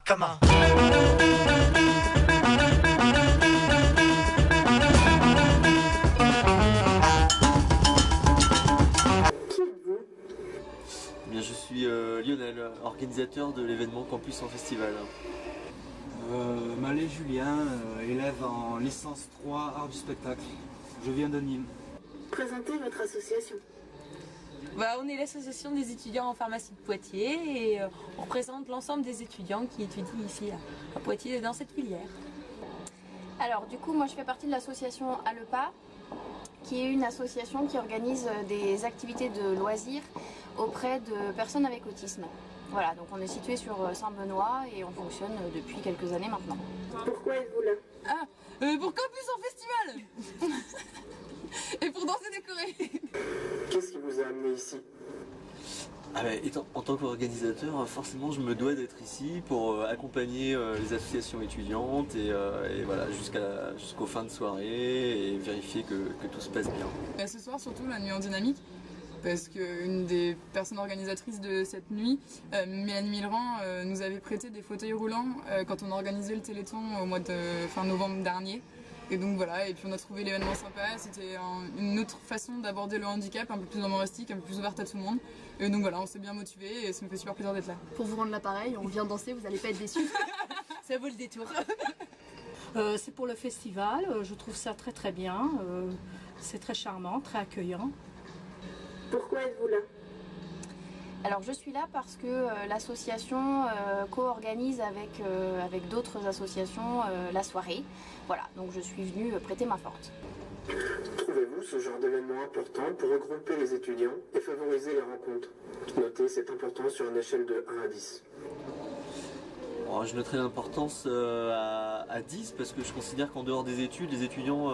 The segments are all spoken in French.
Come on. Qui êtes-vous? Eh bien, je suis Lionel, organisateur de l'événement Campus en Festival. Mallet Julien, élève en licence 3 art du spectacle. Je viens de Nîmes. Présentez votre association. On est l'association des étudiants en pharmacie de Poitiers et on représente l'ensemble des étudiants qui étudient ici à Poitiers dans cette filière. Alors du coup, moi je fais partie de l'association Alepa, qui est une association qui organise des activités de loisirs auprès de personnes avec autisme. Voilà, donc on est situé sur Saint-Benoît et on fonctionne depuis quelques années maintenant. Pourquoi êtes-vous là? Pour Campus en Festival et pour danser décoré. Qu'est-ce qui vous a amené ici? En tant qu'organisateur, forcément, je me dois d'être ici pour accompagner les associations étudiantes et voilà, jusqu'aux fins de soirée et vérifier que tout se passe bien. Ce soir, surtout la nuit en dynamique, parce qu'une des personnes organisatrices de cette nuit, Mélanie Millerand, nous avait prêté des fauteuils roulants quand on a organisé le Téléthon au mois de fin novembre dernier. Et donc voilà, et puis on a trouvé l'événement sympa, c'était une autre façon d'aborder le handicap, un peu plus humoristique, un peu plus ouverte à tout le monde. Et donc voilà, on s'est bien motivés et ça me fait super plaisir d'être là. Pour vous rendre l'appareil, on vient danser, vous n'allez pas être déçus. Ça vaut le détour. C'est pour le festival, je trouve ça très très bien, c'est très charmant, très accueillant. Pourquoi êtes-vous là? Alors je suis là parce que l'association co-organise avec d'autres associations la soirée. Voilà, donc je suis venue prêter main forte. Trouvez-vous ce genre d'événement important pour regrouper les étudiants et favoriser les rencontres? Notez cette importance sur une échelle de 1 à 10. Alors, je noterai l'importance à 10 parce que je considère qu'en dehors des études, les étudiants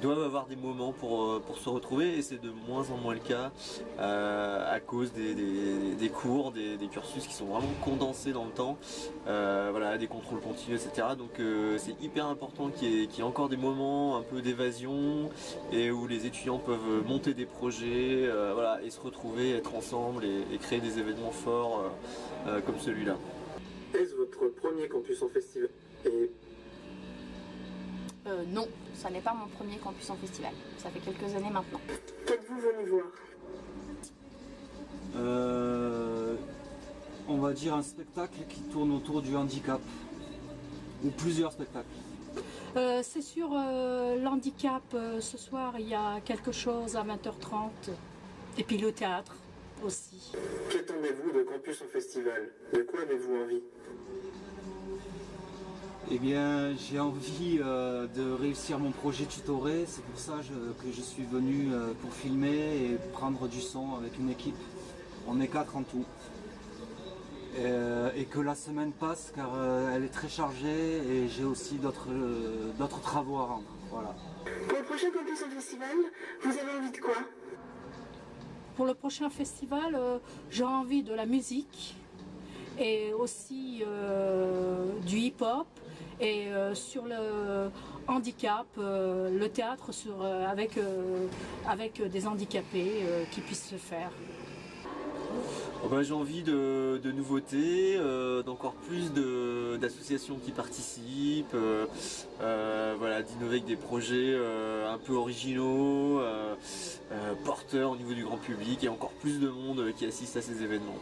doivent avoir des moments pour se retrouver et c'est de moins en moins le cas à cause des cours, des cursus qui sont vraiment condensés dans le temps, voilà, des contrôles continus, etc. Donc c'est hyper important qu'il y ait encore des moments un peu d'évasion et où les étudiants peuvent monter des projets, voilà, et se retrouver, être ensemble et créer des événements forts comme celui-là. Est-ce votre premier campus en festival? Et Non, ça n'est pas mon premier campus en festival, ça fait quelques années maintenant. qu'êtes-vous venu voir? On va dire un spectacle qui tourne autour du handicap. Ou plusieurs spectacles. C'est sur l'handicap, ce soir il y a quelque chose à 20h30, et puis le théâtre aussi. Qu'attendez-vous de campus en festival? De quoi avez-vous envie? Eh bien, j'ai envie de réussir mon projet tutoré, c'est pour ça que je suis venu pour filmer et prendre du son avec une équipe. On est 4 en tout. Et que la semaine passe car elle est très chargée et j'ai aussi d'autres travaux à rendre. Voilà. Pour le prochain campus en festival, vous avez envie de quoi? Pour le prochain festival, j'ai envie de la musique et aussi du hip-hop et sur le handicap, le théâtre avec des handicapés qui puissent se faire. J'ai envie de nouveautés, d'encore plus d'associations qui participent, voilà, d'innover avec des projets un peu originaux, porteurs au niveau du grand public et encore plus de monde qui assiste à ces événements.